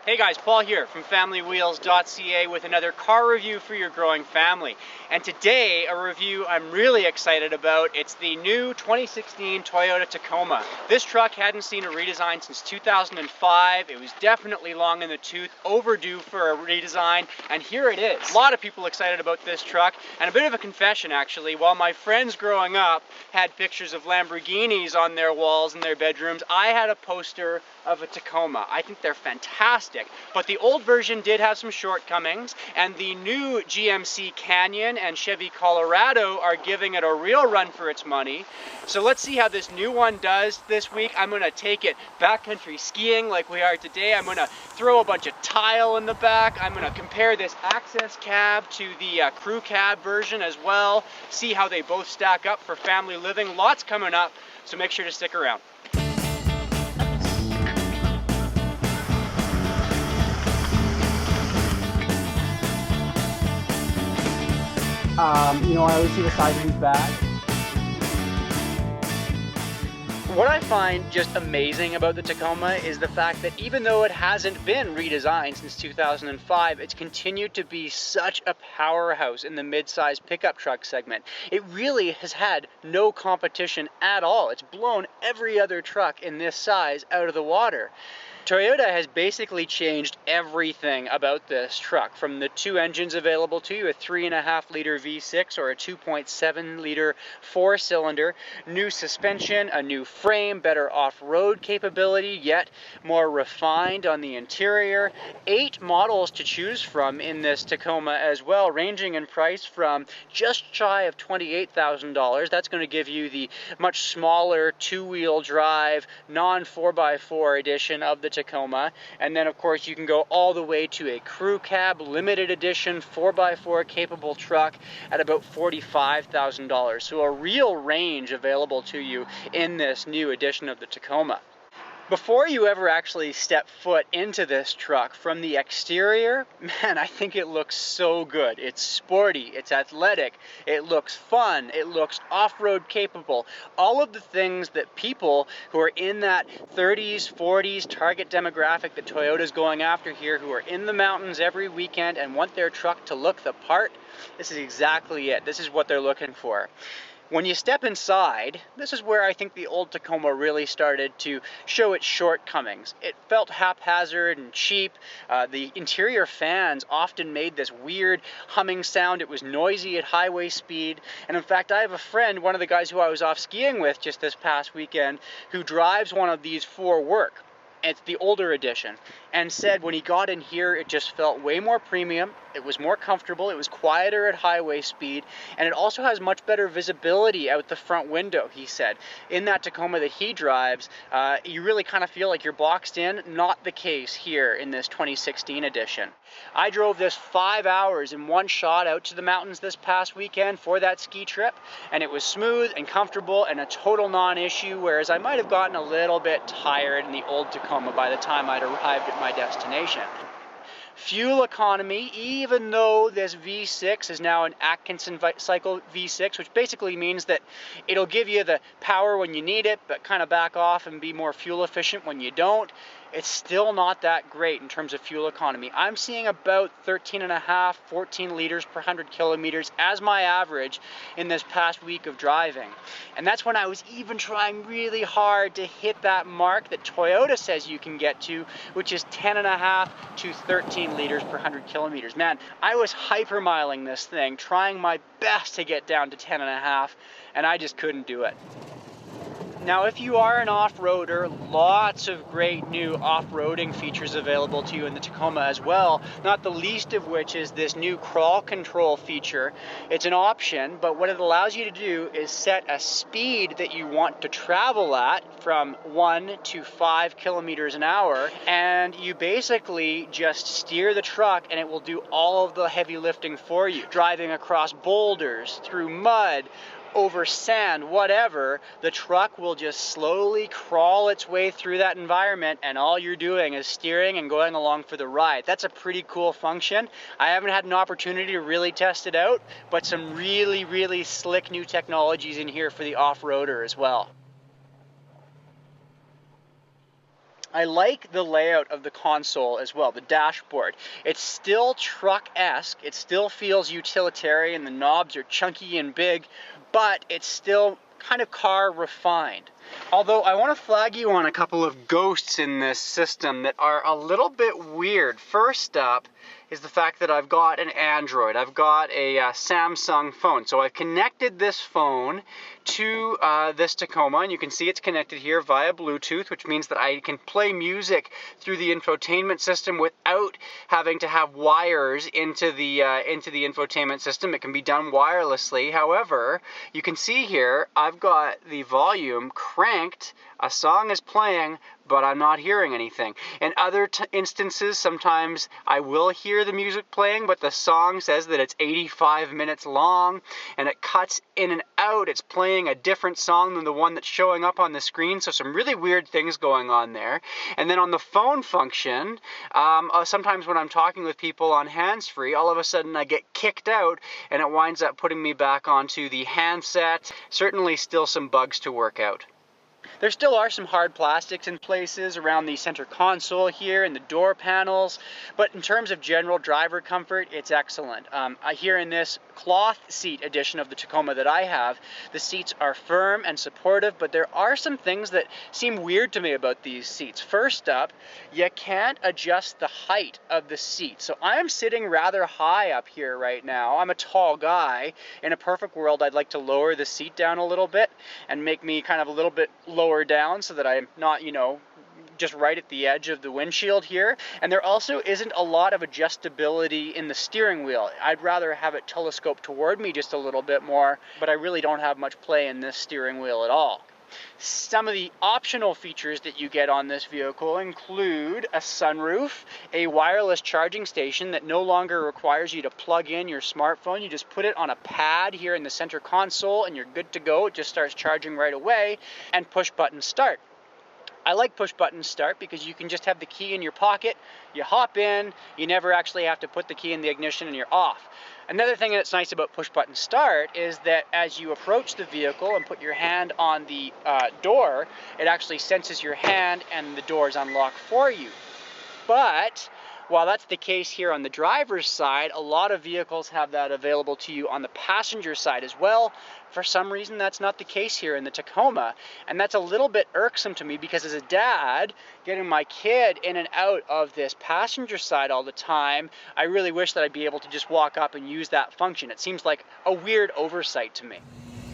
Hey guys, Paul here from FamilyWheels.ca with another car review for your growing family. And today, a review I'm really excited about. It's the new 2016 Toyota Tacoma. This truck hadn't seen a redesign since 2005. It was definitely long in the tooth, overdue for a redesign, and here it is. A lot of people excited about this truck, and a bit of a confession actually. While my friends growing up had pictures of Lamborghinis on their walls in their bedrooms, I had a poster of a Tacoma. I think they're fantastic. But the old version did have some shortcomings, and the new GMC Canyon and Chevy Colorado are giving it a real run for its money. So let's see how this new one does this week. I'm going to take it backcountry skiing like we are today. I'm going to throw a bunch of tile in the back. I'm going to compare this access cab to the crew cab version as well. See how they both stack up for family living. Lots coming up, so make sure to stick around. I always see the side of his bag. What I find just amazing about the Tacoma is the fact that even though it hasn't been redesigned since 2005, it's continued to be such a powerhouse in the mid-size pickup truck segment. It really has had no competition at all. It's blown every other truck in this size out of the water. Toyota has basically changed everything about this truck, from the two engines available to you, a 3.5 liter V6 or a 2.7 liter 4-cylinder, new suspension, a new frame, better off-road capability, yet more refined on the interior. 8 models to choose from in this Tacoma as well, ranging in price from just shy of $28,000. That's going to give you the much smaller 2-wheel drive, non-4x4 edition of the Tacoma, and then of course you can go all the way to a crew cab limited edition 4x4 capable truck at about $45,000. So a real range available to you in this new edition of the Tacoma. Before you ever actually step foot into this truck, from the exterior, man, I think it looks so good. It's sporty, it's athletic, it looks fun, it looks off-road capable. All of the things that people who are in that 30s, 40s target demographic that Toyota's going after here, who are in the mountains every weekend and want their truck to look the part, this is exactly it. This is what they're looking for. When you step inside, this is where I think the old Tacoma really started to show its shortcomings. It felt haphazard and cheap. The interior fans often made this weird humming sound. It was noisy at highway speed. And in fact, I have a friend, one of the guys who I was off skiing with just this past weekend, who drives one of these for work. It's the older edition, and said when he got in here it just felt way more premium, it was more comfortable, it was quieter at highway speed, and it also has much better visibility out the front window, he said. In that Tacoma that he drives, you really kind of feel like you're boxed in. Not the case here in this 2016 edition. I drove this 5 hours in one shot out to the mountains this past weekend for that ski trip, and it was smooth and comfortable and a total non-issue, whereas I might have gotten a little bit tired in the old Tacoma by the time I'd arrived at my destination. Fuel economy, even though this V6 is now an Atkinson cycle V6, which basically means that it'll give you the power when you need it, but kind of back off and be more fuel efficient when you don't, it's still not that great in terms of fuel economy. I'm seeing about 13.5, 14 liters per 100 kilometers as my average in this past week of driving. And that's when I was even trying really hard to hit that mark that Toyota says you can get to, which is 10.5 to 13 liters per 100 kilometers. Man, I was hypermiling this thing, trying my best to get down to 10.5, and I just couldn't do it. Now, if you are an off-roader, lots of great new off-roading features available to you in the Tacoma as well, not the least of which is this new crawl control feature. It's an option, but what it allows you to do is set a speed that you want to travel at from 1 to 5 kilometers an hour, and you basically just steer the truck and it will do all of the heavy lifting for you. Driving across boulders, through mud, over sand, whatever, the truck will just slowly crawl its way through that environment, and all you're doing is steering and going along for the ride. That's a pretty cool function. I haven't had an opportunity to really test it out, but some really, really slick new technologies in here for the off-roader as well. I like the layout of the console as well, the dashboard. It's still truck-esque, it still feels utilitarian, the knobs are chunky and big, but it's still kind of car refined. Although I want to flag you on a couple of ghosts in this system that are a little bit weird. First up is the fact that I've got an Android. I've got a Samsung phone. So I've connected this phone to this Tacoma, and you can see it's connected here via Bluetooth, which means that I can play music through the infotainment system without having to have wires into the infotainment system. It can be done wirelessly. However, you can see here I've got the volume cranked, a song is playing, but I'm not hearing anything. In other instances, sometimes I will hear the music playing, but the song says that it's 85 minutes long, and it cuts in and out. It's playing a different song than the one that's showing up on the screen, so some really weird things going on there. And then on the phone function, sometimes when I'm talking with people on hands-free, all of a sudden I get kicked out, and it winds up putting me back onto the handset. Certainly still some bugs to work out. There still are some hard plastics in places around the center console here and the door panels, but in terms of general driver comfort, it's excellent. Here in this cloth seat edition of the Tacoma that I have, the seats are firm and supportive, but there are some things that seem weird to me about these seats. First up, you can't adjust the height of the seat. So I am sitting rather high up here right now. I'm a tall guy. In a perfect world, I'd like to lower the seat down a little bit and make me kind of a little bit lower down so that I'm not, just right at the edge of the windshield here. And there also isn't a lot of adjustability in the steering wheel. I'd rather have it telescope toward me just a little bit more, but I really don't have much play in this steering wheel at all. Some of the optional features that you get on this vehicle include a sunroof, a wireless charging station that no longer requires you to plug in your smartphone. You just put it on a pad here in the center console and you're good to go. It just starts charging right away, and push button start. I like push button start because you can just have the key in your pocket, you hop in, you never actually have to put the key in the ignition, and you're off. Another thing that's nice about push button start is that as you approach the vehicle and put your hand on the door, it actually senses your hand and the door is unlocked for you. But while that's the case here on the driver's side, a lot of vehicles have that available to you on the passenger side as well. For some reason, that's not the case here in the Tacoma, and that's a little bit irksome to me because as a dad, getting my kid in and out of this passenger side all the time, I really wish that I'd be able to just walk up and use that function. It seems like a weird oversight to me.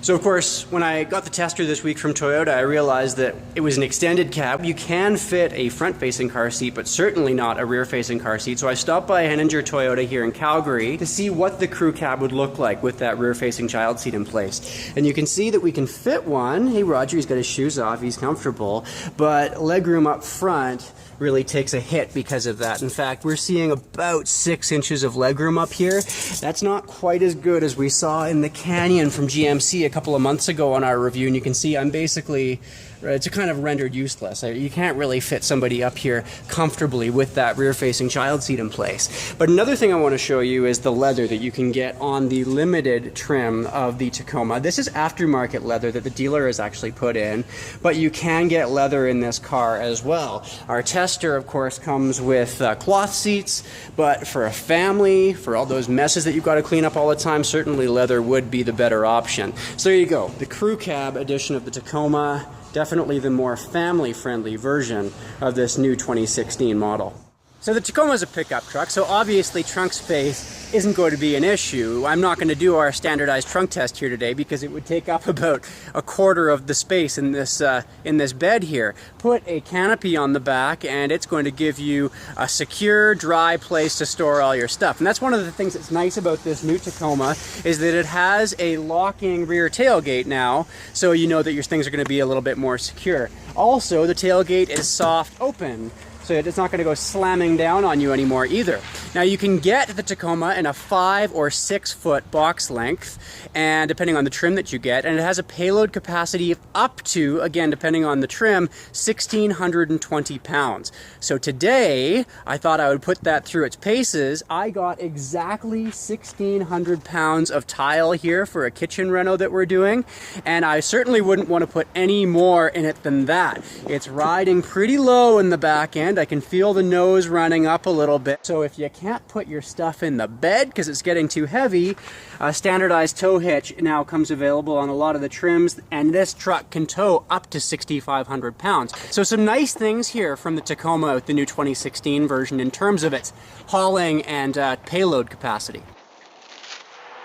So of course, when I got the tester this week from Toyota, I realized that it was an extended cab. You can fit a front-facing car seat, but certainly not a rear-facing car seat. So I stopped by Henninger Toyota here in Calgary to see what the crew cab would look like with that rear-facing child seat in place. And you can see that we can fit one. Hey Roger, he's got his shoes off, he's comfortable. But legroom up front really takes a hit because of that. In fact, we're seeing about 6 inches of legroom up here. That's not quite as good as we saw in the Canyon from GMC a couple of months ago on our review, and you can see I'm basically, it's kind of rendered useless. You can't really fit somebody up here comfortably with that rear-facing child seat in place. But another thing I want to show you is the leather that you can get on the limited trim of the Tacoma. This is aftermarket leather that the dealer has actually put in, but you can get leather in this car as well. Our tester, of course, comes with cloth seats, but for a family, for all those messes that you've got to clean up all the time, certainly leather would be the better option. So there you go, the crew cab edition of the Tacoma. Definitely the more family-friendly version of this new 2016 model. So the Tacoma is a pickup truck, so obviously trunk space isn't going to be an issue. I'm not going to do our standardized trunk test here today because it would take up about a quarter of the space in this bed here. Put a canopy on the back and it's going to give you a secure, dry place to store all your stuff. And that's one of the things that's nice about this new Tacoma is that it has a locking rear tailgate now, so you know that your things are going to be a little bit more secure. Also, the tailgate is soft open. so it's not going to go slamming down on you anymore either. Now you can get the Tacoma in a 5 or 6 foot box length, and depending on the trim that you get, and it has a payload capacity of up to, again depending on the trim, 1,620 pounds. So today I thought I would put that through its paces. I got exactly 1,600 pounds of tile here for a kitchen reno that we're doing, and I certainly wouldn't want to put any more in it than that. It's riding pretty low in the back end. I can feel the nose running up a little bit. So if you can't put your stuff in the bed because it's getting too heavy, a standardized tow hitch now comes available on a lot of the trims, and this truck can tow up to 6,500 pounds. So some nice things here from the Tacoma with the new 2016 version in terms of its hauling and payload capacity.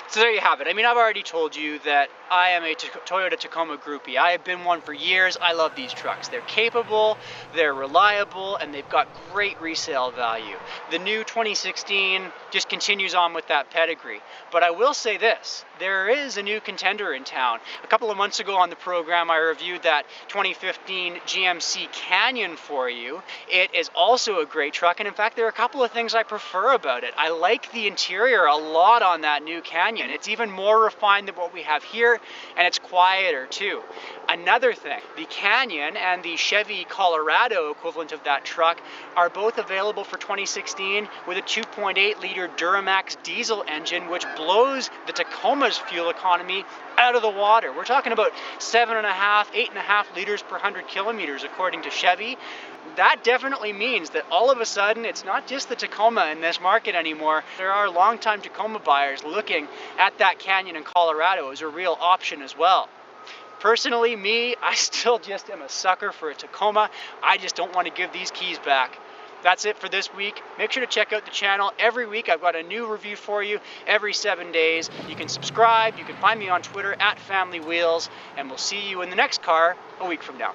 So there you have it. I mean, I've already told you that I am a Toyota Tacoma groupie. I have been one for years. I love these trucks. They're capable, they're reliable, and they've got great resale value. The new 2016 just continues on with that pedigree. But I will say this, there is a new contender in town. A couple of months ago on the program, I reviewed that 2015 GMC Canyon for you. It is also a great truck, and in fact, there are a couple of things I prefer about it. I like the interior a lot on that new Canyon. It's even more refined than what we have here, and it's quieter too. Another thing, the Canyon and the Chevy Colorado equivalent of that truck are both available for 2016 with a 2.8 liter Duramax diesel engine, which blows the Tacoma's fuel economy out of the water. We're talking about 7.5, 8.5 liters per 100 kilometers according to Chevy. That definitely means that all of a sudden it's not just the Tacoma in this market anymore. There are longtime Tacoma buyers looking at that Canyon in Colorado as a real option as well. Personally, me, I still just am a sucker for a Tacoma. I just don't want to give these keys back. That's it for this week. Make sure to check out the channel. Every week I've got a new review for you every 7 days. You can subscribe. You can find me on Twitter @FamilyWheels, and we'll see you in the next car a week from now.